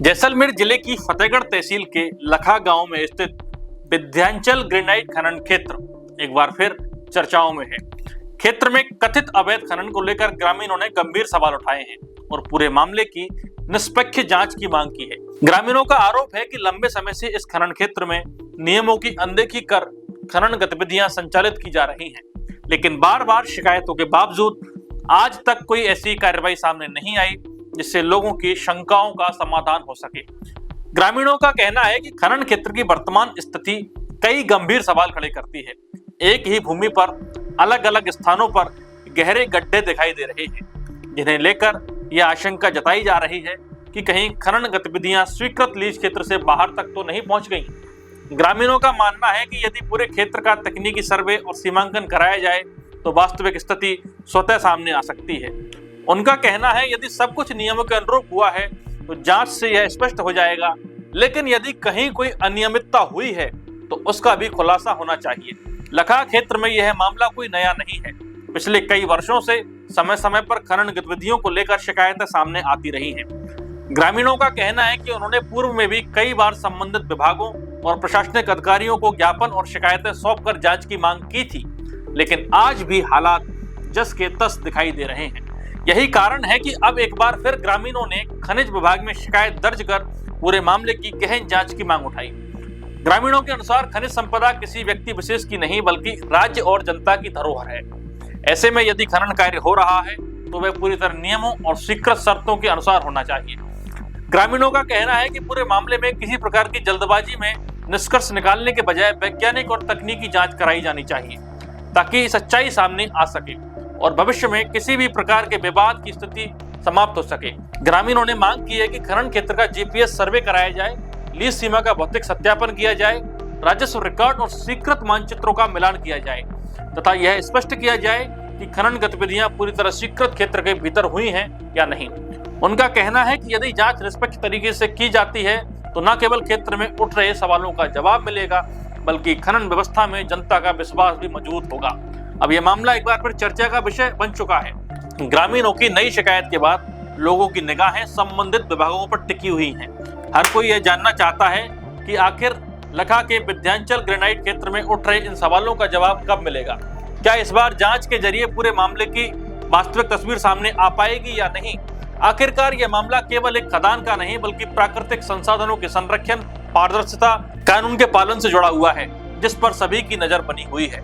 जैसलमेर जिले की फतेहगढ़ तहसील के लखा गांव में स्थित विंध्याचल ग्रेनाइट खनन क्षेत्र एक बार फिर चर्चाओं में है। क्षेत्र में कथित अवैध खनन को लेकर ग्रामीणों ने गंभीर सवाल उठाए हैं और पूरे मामले की निष्पक्ष जांच की मांग की है। ग्रामीणों का आरोप है कि लंबे समय से इस खनन क्षेत्र में नियमों की अनदेखी कर खनन गतिविधियां संचालित की जा रही हैं, लेकिन बार बार शिकायतों के बावजूद आज तक कोई ऐसी कार्रवाई सामने नहीं आई जिससे लोगों की शंकाओं का समाधान हो सके। ग्रामीणों का कहना है कि खनन क्षेत्र की वर्तमान स्थिति कई गंभीर सवाल खड़े करती है। एक ही भूमि पर अलग अलग स्थानों पर गहरे गड्ढे दिखाई दे रहे हैं, जिन्हें लेकर यह आशंका जताई जा रही है कि कहीं खनन गतिविधियां स्वीकृत लीज क्षेत्र से बाहर तक तो नहीं पहुंच गई। ग्रामीणों का मानना है कि यदि पूरे क्षेत्र का तकनीकी सर्वे और सीमांकन कराया जाए तो वास्तविक स्थिति स्वतः सामने आ सकती है। उनका कहना है यदि सब कुछ नियमों के अनुरूप हुआ है तो जांच से यह स्पष्ट हो जाएगा, लेकिन यदि कहीं कोई अनियमितता हुई है तो उसका भी खुलासा होना चाहिए। लखा क्षेत्र में यह मामला कोई नया नहीं है। पिछले कई वर्षों से समय समय पर खनन गतिविधियों को लेकर शिकायतें सामने आती रही हैं। ग्रामीणों का कहना है कि उन्होंने पूर्व में भी कई बार संबंधित विभागों और प्रशासनिक अधिकारियों को ज्ञापन और शिकायतें सौंपकर जांच की मांग की थी, लेकिन आज भी हालात जस के तस दिखाई दे रहे हैं। यही कारण है कि अब एक बार फिर ग्रामीणों ने खनिज विभाग में शिकायत दर्ज कर पूरे मामले की गहन जांच की मांग उठाई। ग्रामीणों के अनुसार खनिज संपदा किसी व्यक्ति विशेष की नहीं बल्कि राज्य और जनता की धरोहर है। ऐसे में यदि खनन कार्य हो रहा है तो वह पूरी तरह नियमों और स्वीकृत शर्तों के अनुसार होना चाहिए। ग्रामीणों का कहना है कि पूरे मामले में किसी प्रकार की जल्दबाजी में निष्कर्ष निकालने के बजाय वैज्ञानिक और तकनीकी जांच कराई जानी चाहिए ताकि सच्चाई सामने आ सके और भविष्य में किसी भी प्रकार के विवाद की स्थिति समाप्त हो सके। ग्रामीणों ने मांग की है कि खनन क्षेत्र का जीपीएस सर्वे कराया जाए, लीज सीमा का भौतिक सत्यापन किया जाए, राजस्व रिकॉर्ड और स्वीकृत मानचित्रों का मिलान किया जाए तथा यह स्पष्ट किया जाए कि खनन गतिविधियां पूरी तरह स्वीकृत क्षेत्र के भीतर हुई हैं या नहीं। उनका कहना है कि यदि जांच निष्पक्ष तरीके से की जाती है तो न केवल क्षेत्र में उठ रहे सवालों का जवाब मिलेगा बल्कि खनन व्यवस्था में जनता का विश्वास भी मौजूद होगा। अब यह मामला एक बार फिर चर्चा का विषय बन चुका है। ग्रामीणों की नई शिकायत के बाद लोगों की निगाहें संबंधित विभागों पर टिकी हुई हैं। हर कोई यह जानना चाहता है कि आखिर लखा के विंध्याचल ग्रेनाइट क्षेत्र में उठ रहे इन सवालों का जवाब कब मिलेगा। क्या इस बार जांच के जरिए पूरे मामले की वास्तविक तस्वीर सामने आ पाएगी या नहीं। आखिरकार यह मामला केवल एक खदान का नहीं बल्कि प्राकृतिक संसाधनों के संरक्षण, पारदर्शिता, कानून के पालन से जुड़ा हुआ है, जिस पर सभी की नजर बनी हुई है।